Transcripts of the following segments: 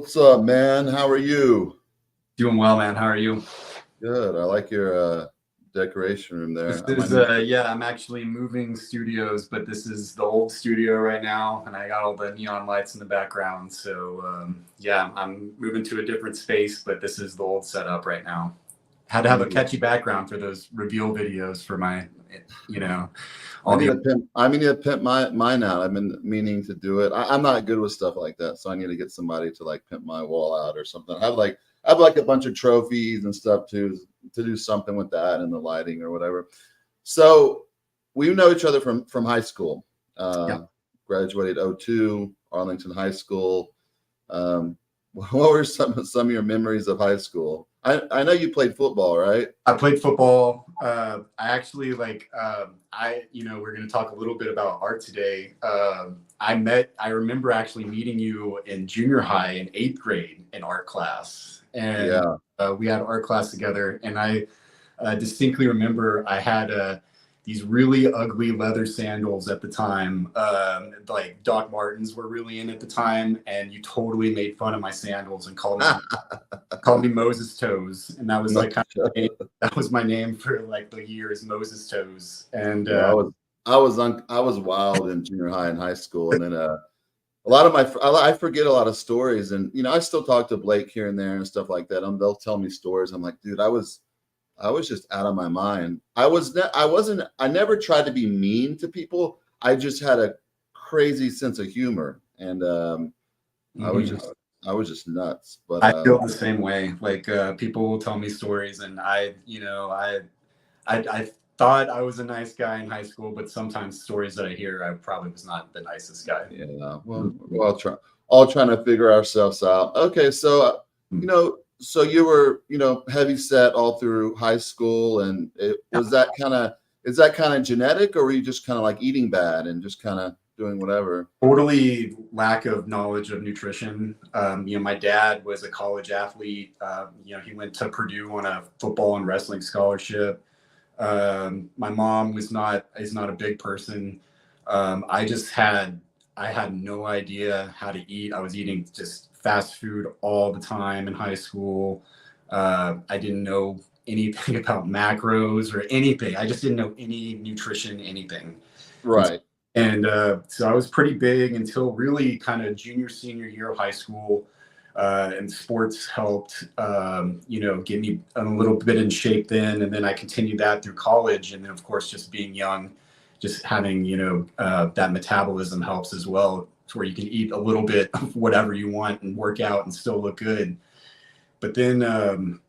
What's up, man? How are you? Doing well, man. How are you? Good. I like your decoration room there. This is yeah, I'm actually moving studios, but this is the old studio right now, and I got all the neon lights in the background. So yeah, I'm moving to a different space, but this is the old setup right now. Had to have a catchy background for those reveal videos for my, I need to pimp mine out. I've been meaning to do it. I'm not good with stuff like that, so I need to get somebody to like pimp my wall out or something. I have like a bunch of trophies and stuff too, to do something with that and the lighting or whatever. So we know each other from high school. Graduated 02, Arlington High School. What were some of your memories of high school? I know you played football, right? I played football. I actually we're going to talk a little bit about art today. I remember actually meeting you in junior high in 8th grade in art class. And we had art class together. And I distinctly remember I had these really ugly leather sandals at the time. Like Doc Martens were really in at the time. And you totally made fun of my sandals and called me Moses Toes. And that was like that was my name for like the years, Moses Toes. And I was wild in junior high and high school. And then a lot of I forget a lot of stories. And, I still talk to Blake here and there and stuff like that. They'll tell me stories. I'm like, dude, I was just out of my mind. I never tried to be mean to people. I just had a crazy sense of humor. And I was just nuts. But I feel the same way. Like people will tell me stories, and I thought I was a nice guy in high school, but sometimes stories that I hear, I probably was not the nicest guy. Yeah. Well, we're all trying to figure ourselves out. Okay, so so you were, heavy set all through high school, and is that kind of genetic, or were you just kind of like eating bad and just kind of doing whatever? Totally lack of knowledge of nutrition. My dad was a college athlete. He went to Purdue on a football and wrestling scholarship. My mom is not a big person. I had no idea how to eat. I was eating just fast food all the time in high school. I didn't know anything about macros or anything. I just didn't know any nutrition, anything. Right. And so I was pretty big until really kind of junior, senior year of high school. And sports helped, get me a little bit in shape then. And then I continued that through college. And then, of course, just being young, just having, that metabolism helps as well, to where you can eat a little bit of whatever you want and work out and still look good. But then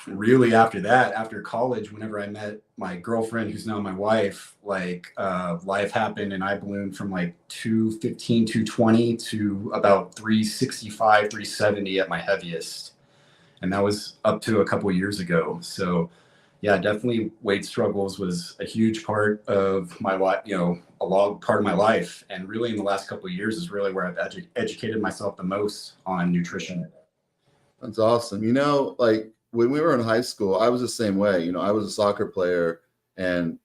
really after that, after college, whenever I met my girlfriend, who's now my wife, life happened and I ballooned from like 215, 220 to about 365, 370 at my heaviest. And that was up to a couple of years ago. So yeah, definitely weight struggles was a huge part of my life, a long part of my life. And really in the last couple of years is really where I've educated myself the most on nutrition. That's awesome. Like when we were in high school, I was the same way. I was a soccer player, and,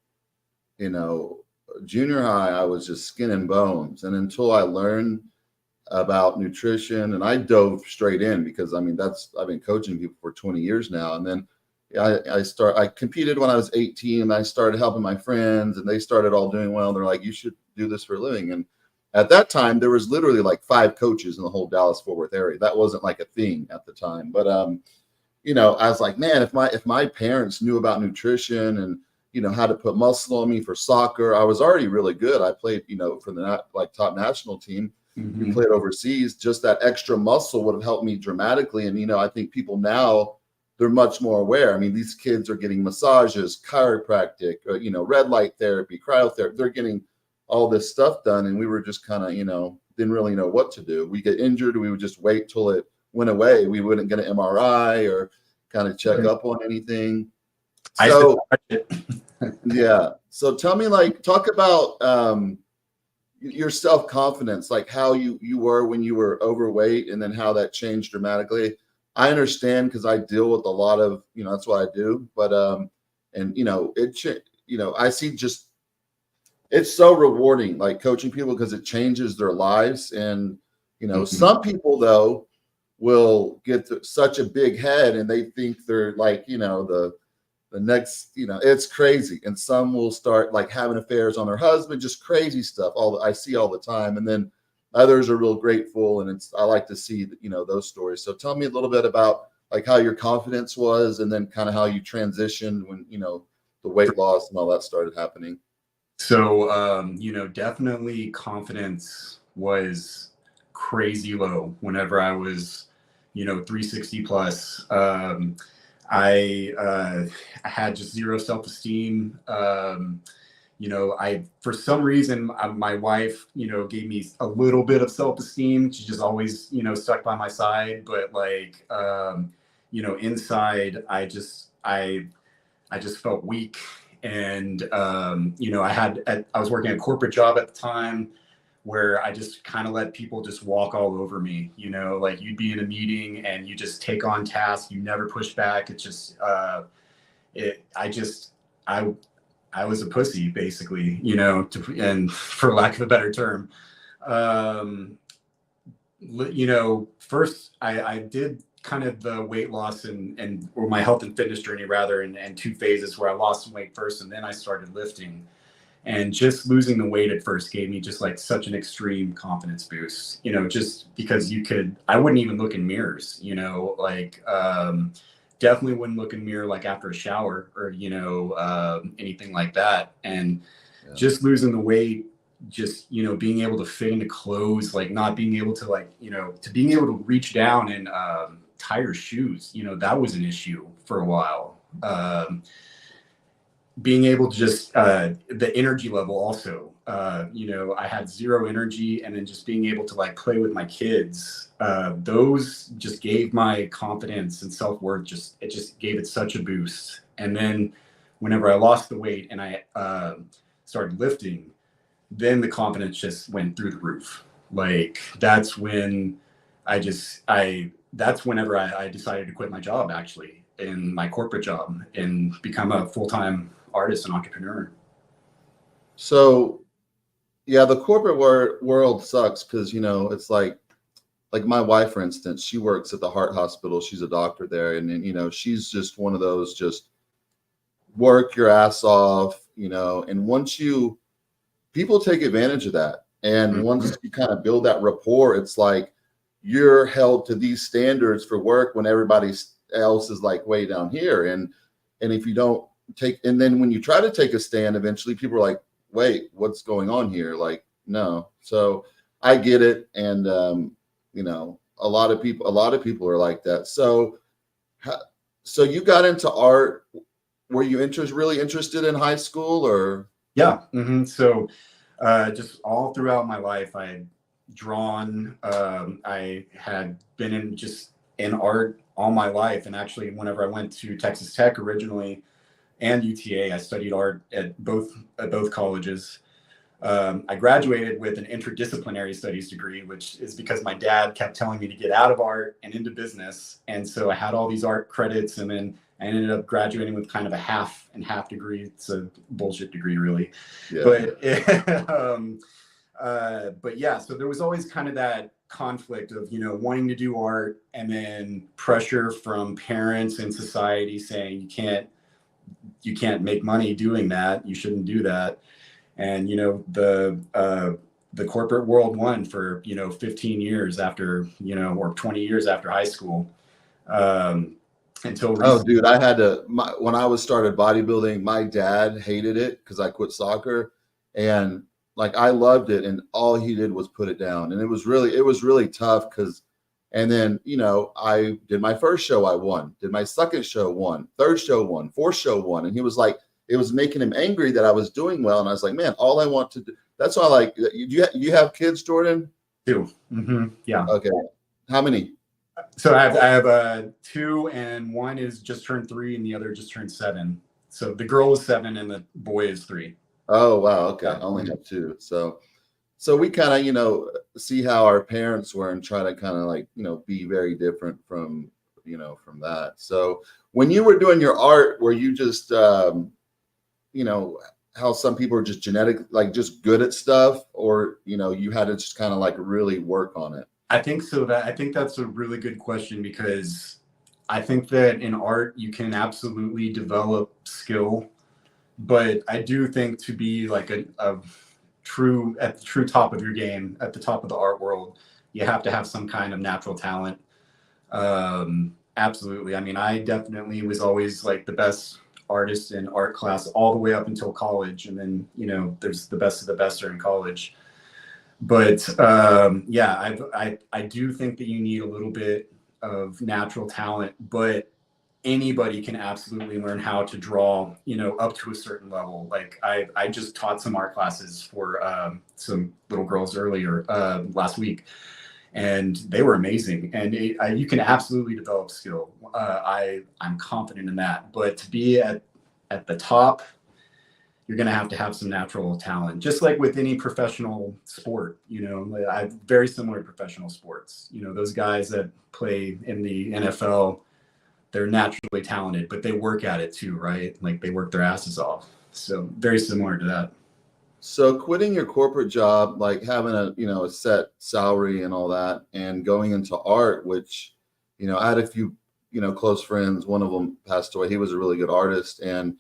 junior high, I was just skin and bones. And until I learned about nutrition, and I dove straight in because, I've been coaching people for 20 years now. And then I competed when I was 18, and I started helping my friends, and they started all doing well. They're like, you should do this for a living. And at that time, there was literally like 5 coaches in the whole Dallas-Fort Worth area. That wasn't like a thing at the time. But, I was like, man, if my parents knew about nutrition and, how to put muscle on me for soccer, I was already really good. I played, for the top national team. Mm-hmm. We played overseas. Just that extra muscle would have helped me dramatically. And, I think people now, they're much more aware. These kids are getting massages, chiropractic, red light therapy, cryotherapy. They're getting all this stuff done. And we were just kind of, didn't really know what to do. We get injured. We would just wait till it went away. We wouldn't get an MRI or kind of check up on anything. So, yeah. So tell me, talk about your self-confidence, like how you were when you were overweight, and then how that changed dramatically. I understand because I deal with a lot of, that's what I do. But, I see just, it's so rewarding, like coaching people, because it changes their lives. And, some people though, will get such a big head and they think they're like, the next, it's crazy. And some will start like having affairs on their husband, just crazy stuff. I see all the time. And then others are real grateful. And I like to see, those stories. So tell me a little bit about like how your confidence was and then kind of how you transitioned when, the weight loss and all that started happening. So, definitely confidence was crazy low whenever I was, 360 plus. I had just zero self-esteem. For some reason, my wife, gave me a little bit of self-esteem. She just always, stuck by my side. But like, inside, I just felt weak. And, I was working a corporate job at the time where I just kind of let people just walk all over me, like you'd be in a meeting and you just take on tasks, you never push back. It's just, I was a pussy basically, and for lack of a better term. First I did kind of the weight loss or my health and fitness journey rather, and two phases where I lost some weight first and then I started lifting. And just losing the weight at first gave me just like such an extreme confidence boost, just because I wouldn't even look in mirrors, definitely wouldn't look in mirror like after a shower or, anything like that. And just losing the weight, just, being able to fit into clothes, like not being able to to being able to reach down and tie your shoes, that was an issue for a while. Being able to just the energy level also, I had zero energy, and then just being able to like play with my kids, those just gave my confidence and self-worth, it just gave it such a boost. And then whenever I lost the weight and I started lifting, then the confidence just went through the roof. Like that's when that's whenever I decided to quit my job, actually, in my corporate job, and become a full-time artist and entrepreneur. So yeah, the corporate world sucks because it's like my wife, for instance, she works at the heart hospital. She's a doctor there, and she's just one of those just work your ass off, and people take advantage of that. And once you kind of build that rapport, it's like you're held to these standards for work when everybody else is like way down here. And if you don't and then when you try to take a stand, eventually people are like, wait, what's going on here? Like, no. So I get it. And, a lot of people are like that. So you got into art. Were you really interested in high school or? Yeah. Mm-hmm. So, just all throughout my life, I had drawn, I had been in art all my life. And actually, whenever I went to Texas Tech originally and UTA, I studied art at both colleges. I graduated with an interdisciplinary studies degree, which is because my dad kept telling me to get out of art and into business. And so I had all these art credits, and then I ended up graduating with kind of a half and half degree. It's a bullshit degree, really. Yeah. But yeah, so there was always kind of that conflict of, wanting to do art, and then pressure from parents and society saying you can't make money doing that. You shouldn't do that. And, the corporate world won for, 15 years after, or 20 years after high school. Until recently. Oh, dude, I had when I started bodybuilding, my dad hated it because I quit soccer, and like I loved it, and all he did was put it down. And it was really tough because, and then, I did my first show, I won, did my second show, won, third show, won, fourth show, won. And he was like, it was making him angry that I was doing well. And I was like, man, all I want to do, that's why I like, you have kids, Jordan? 2. Mm-hmm. Yeah. Okay. How many? So I have 2, and one is just turned 3 and the other just turned 7. So the girl is 7 and the boy is 3. Oh, wow. Okay. I only have 2. So we kind of, see how our parents were and try to kind of like, be very different from that. So when you were doing your art, were you just, how some people are just genetic, like just good at stuff, or, you had to just kind of like really work on it? I think so. I think that's a really good question, because I think that in art you can absolutely develop skill, but I do think to be like a true at the true top of your game, at the top of the art world, you have to have some kind of natural talent. Absolutely. I mean, I definitely was always like the best artist in art class all the way up until college, and then there's the best of the best are in college. But yeah, I do think that you need a little bit of natural talent, but anybody can absolutely learn how to draw, up to a certain level. Like I just taught some art classes for some little girls earlier last week, and they were amazing. And you can absolutely develop skill. I'm confident in that. But to be at the top, you're going to have some natural talent, just like with any professional sport. I'm very similar to professional sports. Those guys that play in the NFL, they're naturally talented, but they work at it too, right? Like they work their asses off. So very similar to that. So quitting your corporate job, like having a set salary and all that, and going into art, which, I had a few, close friends. One of them passed away. He was a really good artist. And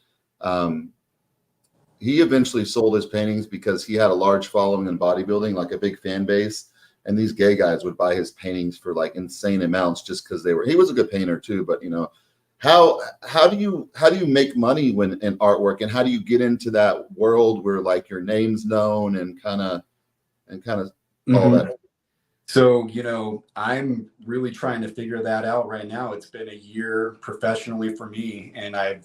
he eventually sold his paintings because he had a large following in bodybuilding, like a big fan base. And these gay guys would buy his paintings for like insane amounts just because he was a good painter too. But how do you make money when in artwork, and how do you get into that world where like your name's known and kind of all that? So, I'm really trying to figure that out right now. It's been a year professionally for me, and I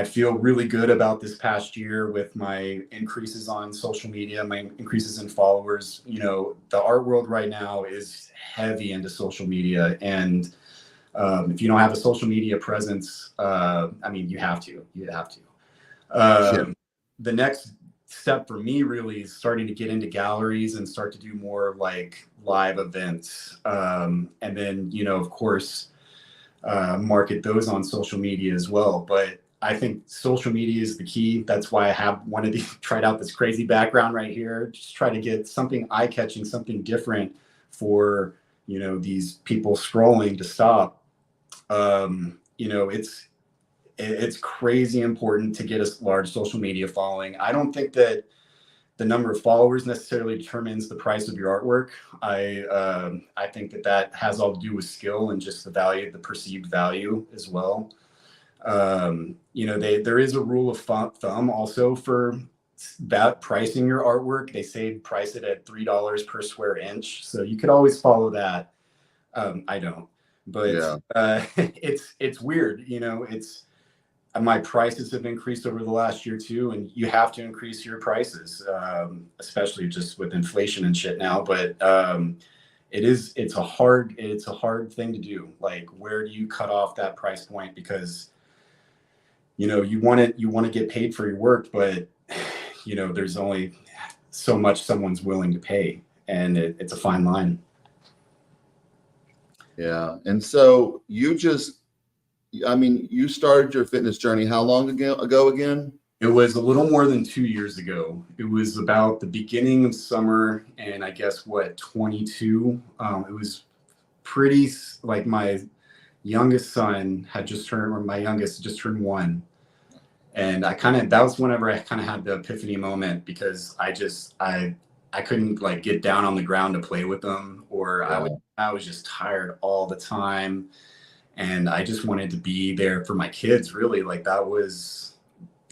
feel really good about this past year with my increases on social media, my increases in followers. The art world right now is heavy into social media, and if you don't have a social media presence, I mean, you have to. Sure. The next step for me really is starting to get into galleries and start to do more like live events, and then of course market those on social media as well. But I think social media is the key. That's why I have wanted to tried out this crazy background right here, just try to get something eye-catching, something different for these people scrolling to stop. It's crazy important to get a large social media following. I don't think that the number of followers necessarily determines the price of your artwork. I think that has all to do with skill and just the perceived value as well. There is a rule of thumb also for that pricing your artwork. They say price it at $3 per square inch, so you could always follow that. I don't, but yeah. It's weird. It's my prices have increased over the last year too, and you have to increase your prices, especially just with inflation and shit now. But it's a hard thing to do. Like, where do you cut off that price point? Because you want to get paid for your work, but there's only so much someone's willing to pay, and it's a fine line. Yeah. And so you started your fitness journey how long ago again? It was a little more than 2 years ago. It was about the beginning of summer, and I guess 22. It was pretty like my youngest son had just turned, or my youngest just turned 1. And that was whenever I kind of had the epiphany moment, because I couldn't like get down on the ground to play with them, or yeah. I was just tired all the time. And I just wanted to be there for my kids, really. Like, that was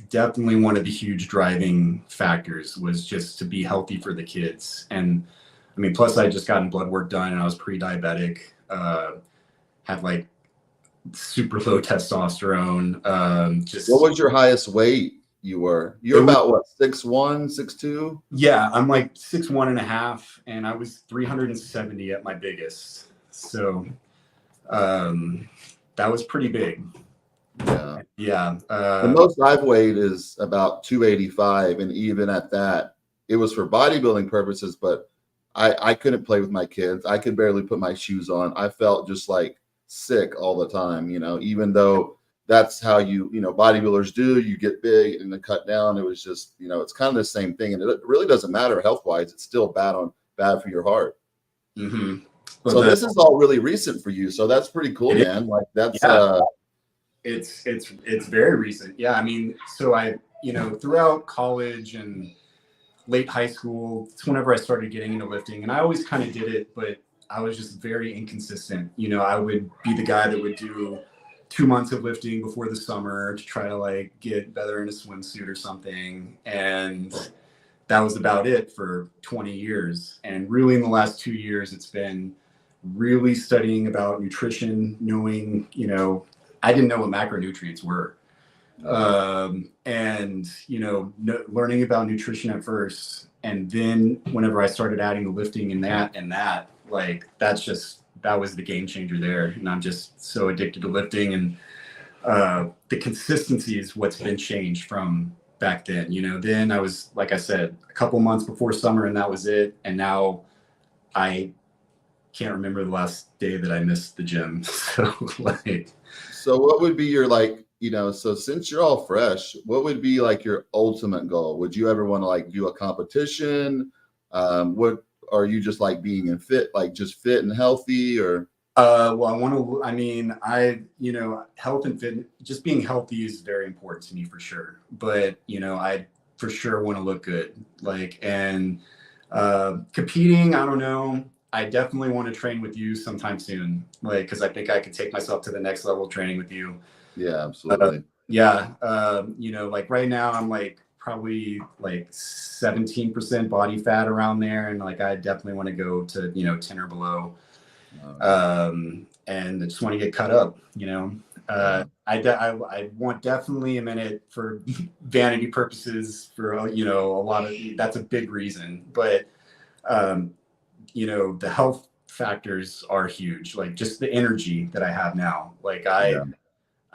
definitely one of the huge driving factors, was just to be healthy for the kids. And I mean, plus I just gotten blood work done, and I was pre-diabetic, had like super low testosterone. What was your highest weight you were? You're about what, 6'1", 6'2"? Yeah, I'm like 6'1.5", and I was 370 at my biggest. So that was pretty big. Yeah. Yeah. The most I've weighed is about 285, and even at that, it was for bodybuilding purposes, but I couldn't play with my kids. I could barely put my shoes on. I felt just like sick all the time, even though that's how bodybuilders do. You get big and then cut down. It was just, it's kind of the same thing. And it really doesn't matter health-wise. It's still bad on bad for your heart. Mm-hmm. So this is all really recent for you. So that's pretty cool, man. Like that's it's very recent. Yeah. I mean, so I, throughout college and late high school, it's whenever I started getting into lifting, and I always kind of did it, but I was just very inconsistent. I would be the guy that would do 2 months of lifting before the summer to try to like get better in a swimsuit or something. And that was about it for 20 years. And really in the last 2 years, it's been really studying about nutrition, knowing, I didn't know what macronutrients were. And, learning about nutrition at first. And then whenever I started adding the lifting and that, like, that was the game changer there. And I'm just so addicted to lifting, and the consistency is what's been changed from back then. Then I was, like I said, a couple months before summer and that was it. And now I can't remember the last day that I missed the gym. So what would be your, like, so since you're all fresh, what would be like your ultimate goal? Would you ever want to like do a competition? What are you just like being in fit, like just fit and healthy, or? Well, health and fitness, just being healthy is very important to me for sure. But, I for sure want to look good. Like, and competing, I don't know. I definitely want to train with you sometime soon. Like, because I think I could take myself to the next level training with you. Yeah, absolutely. Like right now I'm like probably like 17% body fat around there. And like, I definitely want to go to, 10 or below. And I just want to get cut up, I want definitely a minute for vanity purposes for, a lot of, that's a big reason, but, the health factors are huge. Like just the energy that I have now, like I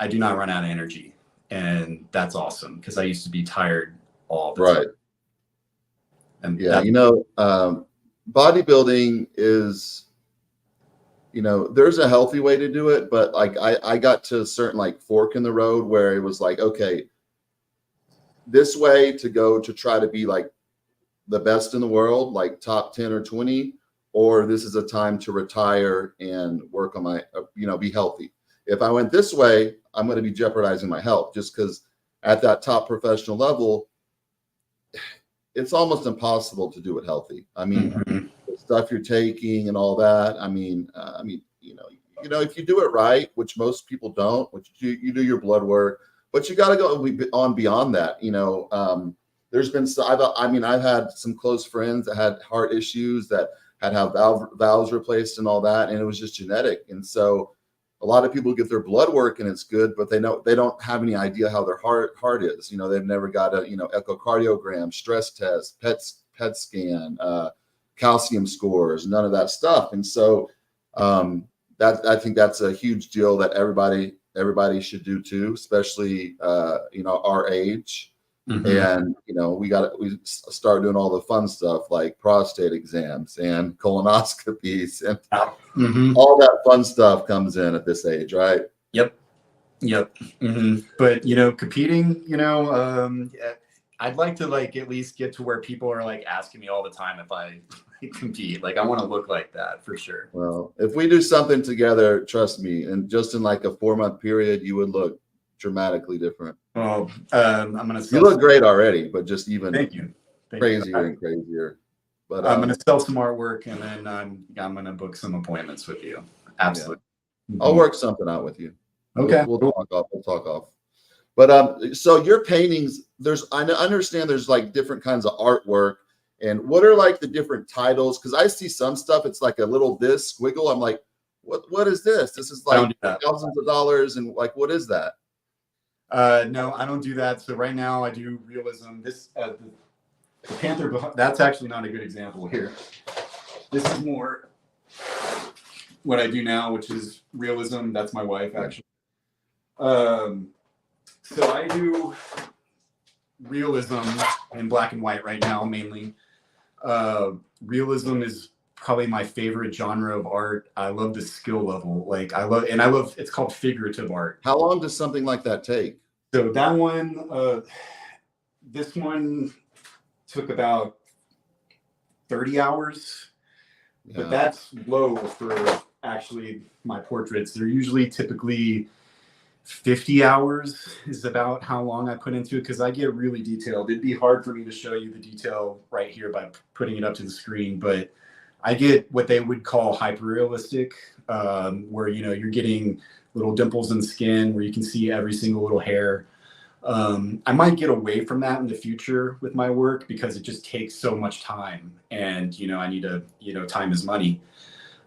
do not run out of energy, and that's awesome because I used to be tired all the time. And bodybuilding is, there's a healthy way to do it, but like I got to a certain like fork in the road where it was like, okay, this way to go to try to be like the best in the world, like top 10 or 20, or this is a time to retire and work on my, be healthy. If I went this way, I'm going to be jeopardizing my health, just because at that top professional level, it's almost impossible to do it healthy. I mean, the stuff you're taking and all that. If you do it right, which most people don't, which you do your blood work, but you got to go on beyond that. There's been, I've had some close friends that had heart issues that had valves replaced and all that, and it was just genetic. And so a lot of people get their blood work and it's good, but they don't have any idea how their heart is. They've never got a echocardiogram, stress test, PET scan, calcium scores, none of that stuff. And so I think that's a huge deal that everybody should do too, especially our age. And we start doing all the fun stuff like prostate exams and colonoscopies, and all that fun stuff comes in at this age, right? Yep. But competing, I'd like to like at least get to where people are like asking me all the time if I compete. Like I want to look like that for sure. Well, if we do something together, trust me, and just in like a 4-month period, you would look dramatically different. Oh, you look great already, but just even Thank you. Crazier and crazier. But I'm going to sell some artwork, and then I'm going to book some appointments with you. Absolutely. Yeah. I'll work something out with you. Okay. We'll talk off. But so your paintings, I understand there's like different kinds of artwork, and what are like the different titles? Because I see some stuff, it's like a little this squiggle. I'm like, what is this? This is like thousands of dollars, and like, what is that? No, I don't do that. So right now I do realism. This the Panther, that's actually not a good example here. This is more what I do now, which is realism. That's my wife, actually. So I do realism in black and white right now, mainly. Realism is probably my favorite genre of art. I love the skill level. Like I love, it's called figurative art. How long does something like that take? So that one, this one took about 30 hours. but Yeah. that's low for actually my portraits. They're usually typically 50 hours is about how long I put into it, because I get really detailed. It'd be hard for me to show you the detail right here by putting it up to the screen, but I get what they would call hyper realistic, where you're getting little dimples in the skin where you can see every single little hair. I might get away from that in the future with my work because it just takes so much time, and I need to, time is money.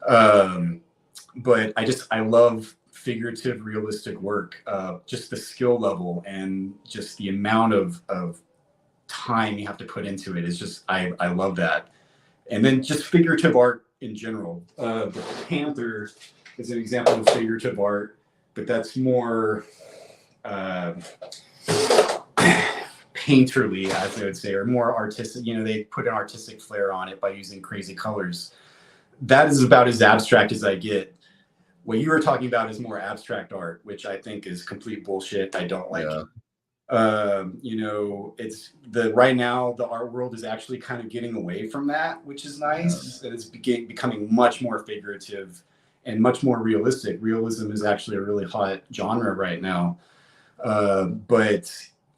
But I love figurative, realistic work. Just the skill level and just the amount of time you have to put into it is just, I love that. And then just figurative art in general. The Panther is an example of figurative art, but that's more painterly, as I would say, or more artistic. They put an artistic flair on it by using crazy colors. That is about as abstract as I get. What you were talking about is more abstract art, which I think is complete bullshit. I don't like it. It's right now the art world is actually kind of getting away from that, which is nice. Yeah. It's becoming much more figurative and much more realistic. Realism is actually a really hot genre right now. But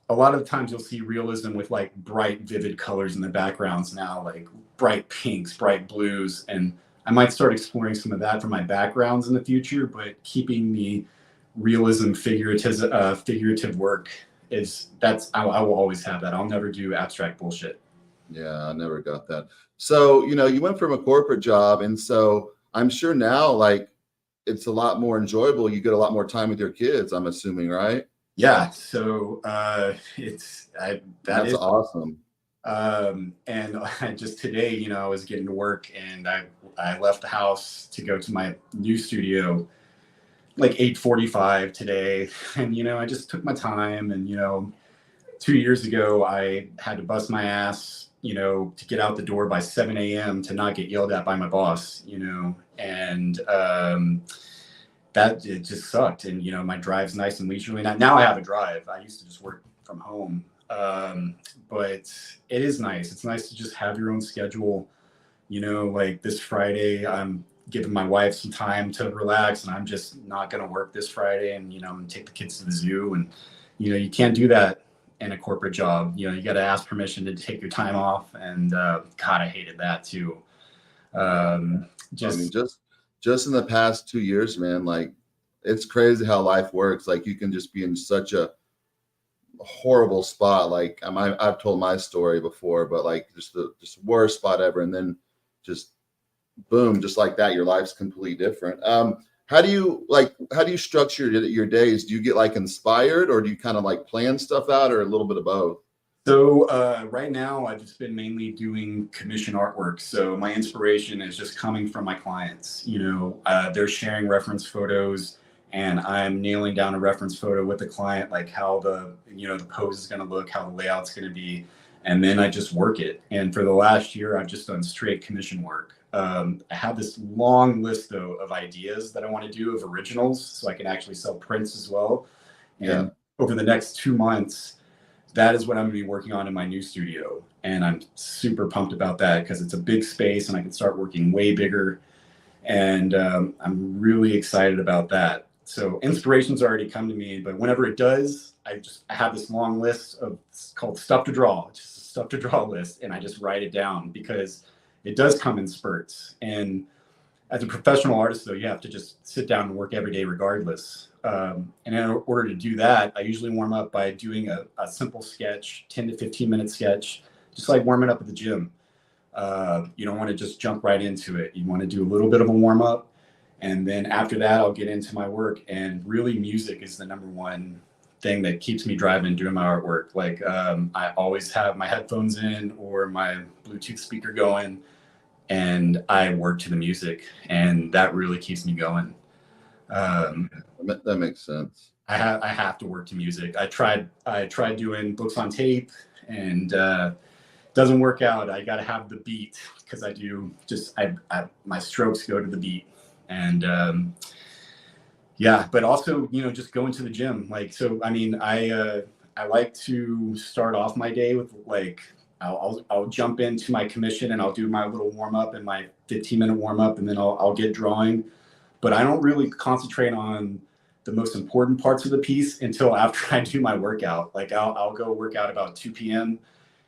a lot of times you'll see realism with like bright, vivid colors in the backgrounds now, like bright pinks, bright blues. And I might start exploring some of that for my backgrounds in the future, but keeping the realism figurative work I will always have that. I'll never do abstract bullshit. Yeah, I never got that. So, you went from a corporate job, and so I'm sure now, like, it's a lot more enjoyable. You get a lot more time with your kids, I'm assuming, right? Yeah. So that's awesome. And just today, I was getting to work, and I left the house to go to my new studio like 8:45 today. And, I just took my time. And, 2 years ago, I had to bust my ass, to get out the door by 7 a.m. to not get yelled at by my boss, and that it just sucked. And, my drive's nice and leisurely. Now I have a drive. I used to just work from home. But it is nice. It's nice to just have your own schedule. Like this Friday, I'm giving my wife some time to relax, and I'm just not going to work this Friday. And, I'm going to take the kids to the zoo. And, you can't do that in a corporate job. You got to ask permission to take your time off. And God, I hated that too. Just in the past 2 years, man, like, it's crazy how life works. Like, you can just be in such a horrible spot. Like, I've told my story before, but like just the worst spot ever, and then just boom, just like that, your life's completely different. How do you structure your days? Do you get like inspired, or do you kind of like plan stuff out, or a little bit of both? So right now I've just been mainly doing commission artwork. So my inspiration is just coming from my clients. They're sharing reference photos, and I'm nailing down a reference photo with the client, like how the pose is going to look, how the layout's going to be. And then I just work it. And for the last year, I've just done straight commission work. I have this long list, though, of ideas that I want to do, of originals, so I can actually sell prints as well. And over the next 2 months, that is what I'm going to be working on in my new studio. And I'm super pumped about that, because it's a big space and I can start working way bigger. And I'm really excited about that. So inspiration's already come to me, but whenever it does, I have this long list called stuff to draw, just a stuff to draw list. And I just write it down, because it does come in spurts. And as a professional artist, though, you have to just sit down and work every day regardless. And in order to do that, I usually warm up by doing a simple sketch, 10 to 15 minute sketch, just like warming up at the gym. You don't want to just jump right into it. You want to do a little bit of a warm up. And then after that, I'll get into my work. And really, music is the number one thing that keeps me driving doing my artwork. Like I always have my headphones in or my Bluetooth speaker going, and I work to the music, and that really keeps me going. That makes sense. I have to work to music. I tried doing books on tape, and doesn't work out. I got to have the beat, because my strokes go to the beat. And but also, just going to the gym. Like, so, I mean, I like to start off my day with like I'll jump into my commission and I'll do my little warm up and my 15-minute warm up, and then I'll get drawing. But I don't really concentrate on the most important parts of the piece until after I do my workout. Like I'll go work out about 2 p.m.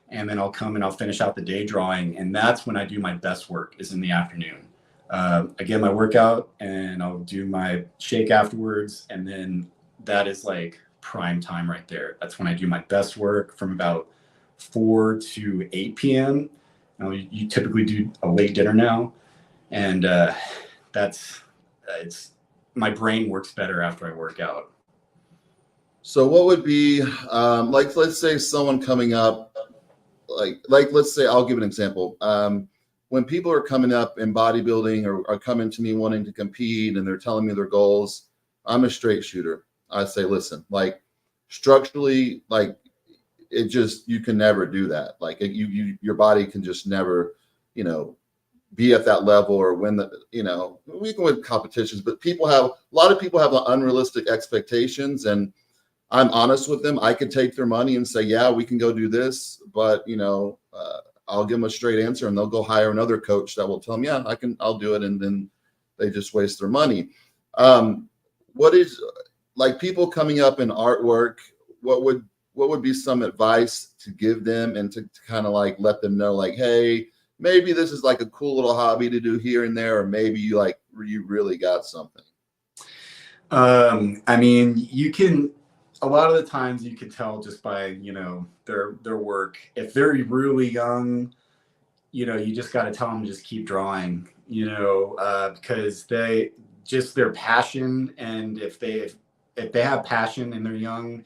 and then I'll come and I'll finish out the day drawing. And that's when I do my best work, is in the afternoon. I get my workout and I'll do my shake afterwards. And then that is like prime time right there. That's when I do my best work, from about 4 to 8 p.m. Now, you typically do a late dinner now. And it's my brain works better after I work out. So what would be like, let's say someone coming up, like let's say, I'll give an example. When people are coming up in bodybuilding or are coming to me wanting to compete and they're telling me their goals, I'm a straight shooter. I say, listen, like structurally, like it just, you can never do that. Like your body can just never, be at that level or win the, we can win competitions, but a lot of people have unrealistic expectations, and I'm honest with them. I could take their money and say, yeah, we can go do this, but I'll give them a straight answer and they'll go hire another coach that will tell them, yeah, I'll do it. And then they just waste their money. What is, like, people coming up in artwork, what would be some advice to give them and to kind of like let them know, like, hey, maybe this is like a cool little hobby to do here and there, or maybe you really got something? I mean, a lot of the times you can tell just by, their work. If they're really young, you just got to tell them to just keep drawing, because their passion. And if they have passion and they're young,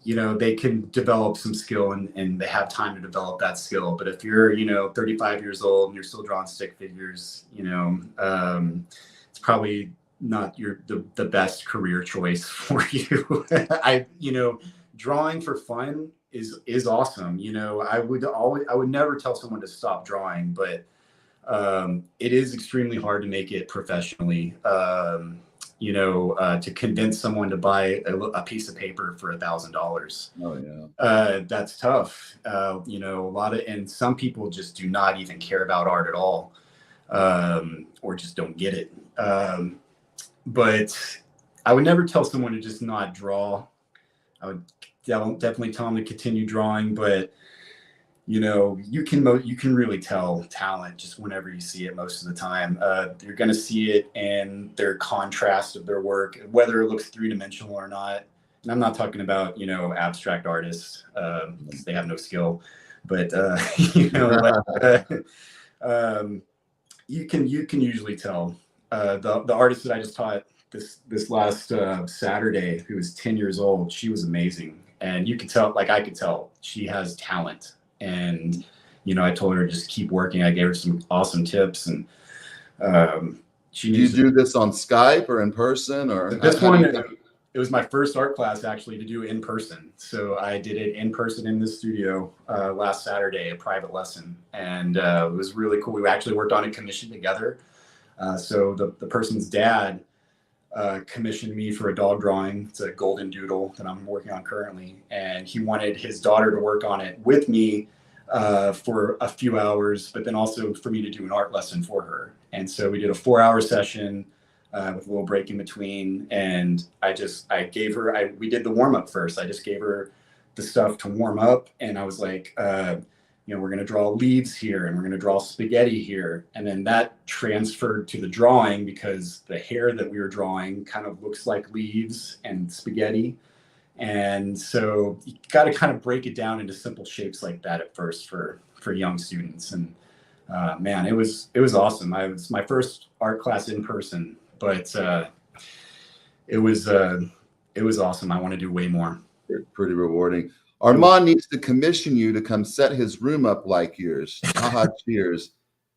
they can develop some skill and they have time to develop that skill. But if you're, 35 years old and you're still drawing stick figures, it's probably not the best career choice for you. Drawing for fun is awesome. I would never tell someone to stop drawing, but it is extremely hard to make it professionally. To convince someone to buy a piece of paper for $1,000. Oh yeah. That's tough. And some people just do not even care about art at all, or just don't get it. But I would never tell someone to just not draw. I would definitely tell them to continue drawing, but you can really tell talent just whenever you see it. Most of the time, you're going to see it in their contrast of their work, whether it looks three-dimensional or not. And I'm not talking about, abstract artists, because they have no skill, but, you can usually tell. The artist that I just taught this last Saturday, who was 10 years old, she was amazing. And you could tell, like I could tell, she has talent. And, I told her to just keep working. I gave her some awesome tips. And do you do this on Skype or in person? Or this one, it was my first art class actually to do in person. So I did it in person in the studio last Saturday, a private lesson. And it was really cool. We actually worked on a commission together. So the person's dad commissioned me for a dog drawing. It's a golden doodle that I'm working on currently. And he wanted his daughter to work on it with me for a few hours, but then also for me to do an art lesson for her. And so we did a 4-hour session with a little break in between. And we did the warm up first. I just gave her the stuff to warm up. And I was like, we're going to draw leaves here and we're going to draw spaghetti here. And then that transferred to the drawing, because the hair that we were drawing kind of looks like leaves and spaghetti. And so you got to kind of break it down into simple shapes like that at first for young students. And man, it was awesome. It was my first art class in person, but it was awesome. I want to do way more. Pretty rewarding. Armand needs to commission you to come set his room up like yours. Haha, cheers.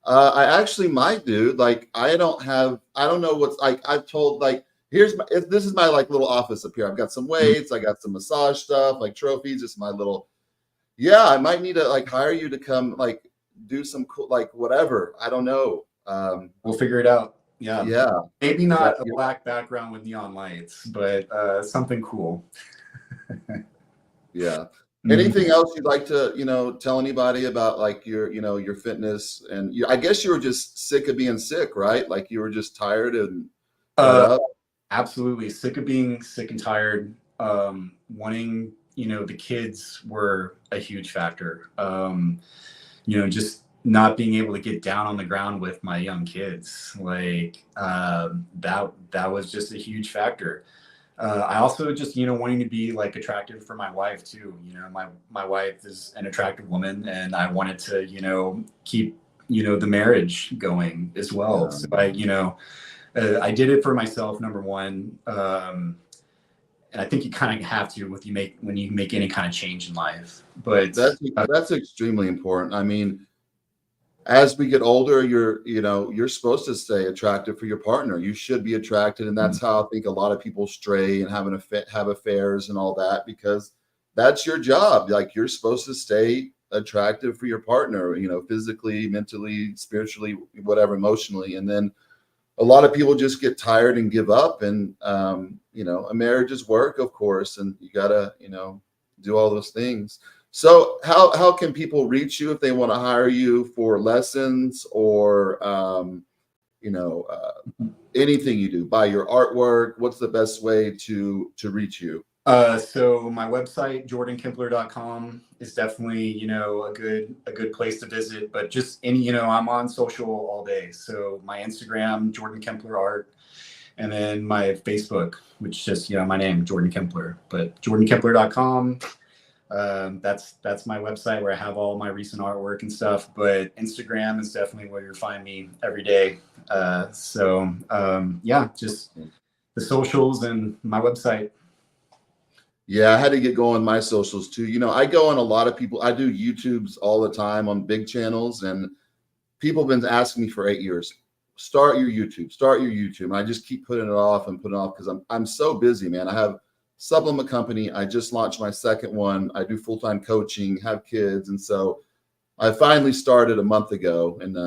I actually might, dude. Like, I don't know what's like. I've told, like, this is my like little office up here. I've got some weights, I got some massage stuff, like trophies, just my little, I might need to like hire you to come like do some cool, like whatever. I don't know. We'll figure it out. Yeah. Yeah. Maybe not a black background with neon lights, but something cool. Yeah. Anything else you'd like to, tell anybody about like your fitness and I guess you were just sick of being sick, right? Like you were just tired and fed Uh, up. Absolutely sick of being sick and tired. Wanting, the kids were a huge factor. Just not being able to get down on the ground with my young kids, like that was just a huge factor. I also just, wanting to be like attractive for my wife too. My wife is an attractive woman, and I wanted to, keep, the marriage going as well. So I did it for myself, number one. And I think you kind of have to when you make any kind of change in life. But That's extremely important. I mean, as we get older, you're supposed to stay attractive for your partner. You should be attracted, and that's how I think a lot of people stray and have affairs and all that, because that's your job. Like you're supposed to stay attractive for your partner, physically, mentally, spiritually, whatever, emotionally. And then a lot of people just get tired and give up. And a marriage is work, of course, and you gotta, do all those things. So how can people reach you if they want to hire you for lessons or anything you do, buy your artwork? What's the best way to reach you? So my website, jordankempler.com, is definitely, a good place to visit. But just I'm on social all day. So my Instagram, Jordan Kempler Art, and then my Facebook, which is just, my name, Jordan Kempler. But jordankempler.com. That's my website where I have all my recent artwork and stuff. But Instagram is definitely where you'll find me every day. Just the socials and my website. Yeah, I had to get going my socials too. I go on a lot of people. I do YouTubes all the time on big channels, and people have been asking me for 8 years, start your YouTube. And I just keep putting it off and putting it off because I'm so busy, man. I have supplement company. I just launched my second one. I do full-time coaching, have kids. And so I finally started a month ago. And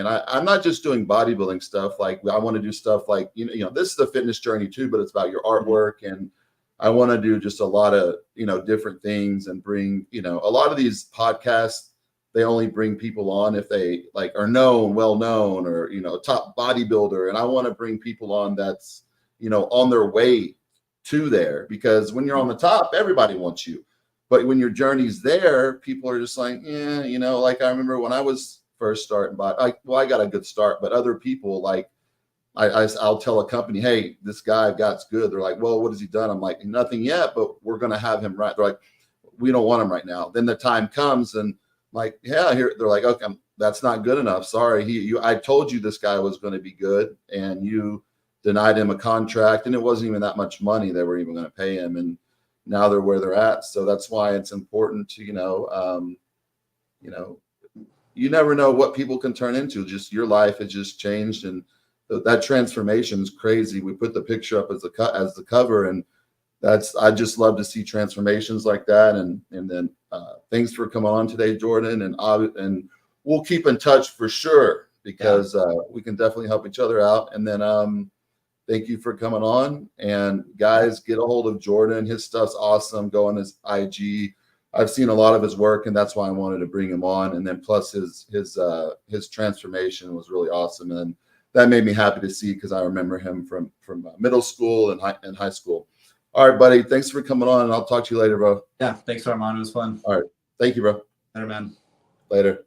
I'm not just doing bodybuilding stuff. Like I want to do stuff like, this is a fitness journey too, but it's about your artwork. And I want to do just a lot of, different things and bring, a lot of these podcasts, they only bring people on if they like are well known or, top bodybuilder. And I want to bring people on that's, on their way to there, because when you're on the top, everybody wants you. But when your journey's there, people are just like, yeah, like I remember when I was first starting, I got a good start, but other people like, I'll tell a company, hey, this guy I've got's good. They're like, well, what has he done? I'm like, nothing yet, but we're going to have him right. They're like, we don't want him right now. Then the time comes and like, yeah, here they're like, okay, that's not good enough. Sorry. I told you this guy was going to be good and you denied him a contract, and it wasn't even that much money they were even going to pay him. And now they're where they're at. So that's why it's important to, you never know what people can turn into. Just your life has just changed. And that transformation is crazy. We put the picture up as the cover, and I just love to see transformations like that. And then thanks for coming on today, Jordan. And we'll keep in touch for sure, because we can definitely help each other out. And then thank you for coming on. And guys, get a hold of Jordan. His stuff's awesome. Go on his IG. I've seen a lot of his work, and that's why I wanted to bring him on. And then plus his transformation was really awesome. And that made me happy to see, because I remember him from middle school and high school. All right, buddy. Thanks for coming on, and I'll talk to you later, bro. Yeah. Thanks, Armand. It was fun. All right. Thank you, bro. Later, man. Later.